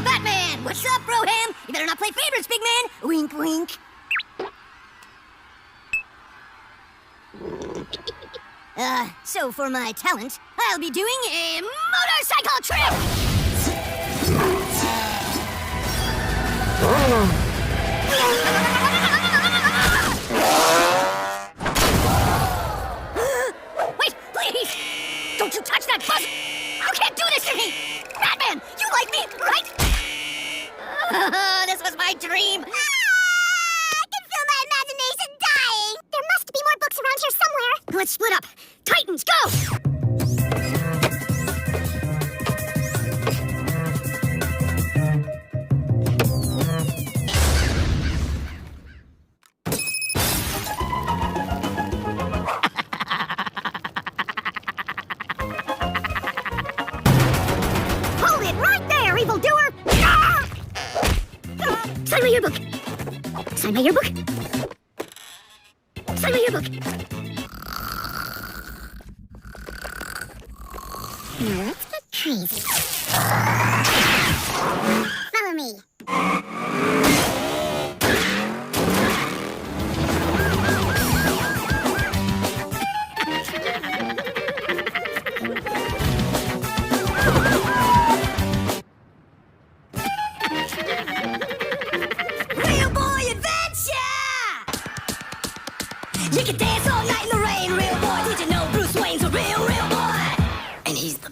Batman! What's up, Broham? You better not play favorites, big man! Wink, wink. So for my talent, I'll be doing a motorcycle trip! Wait, please! Don't you touch that buzzer! You can't do this to me! Batman, you like me, right? This was my dream! I can feel my imagination dying! There must be more books around here somewhere! Let's split up! Titans, go! Hold it right there, evildoer! Sign my yearbook! Sign my yearbook! Sign my yearbook! Now let's get crazy. Follow me. Real boy adventure! You can dance all night in the rain, real boy. Did you know Bruce Wayne's a real boy? And he's the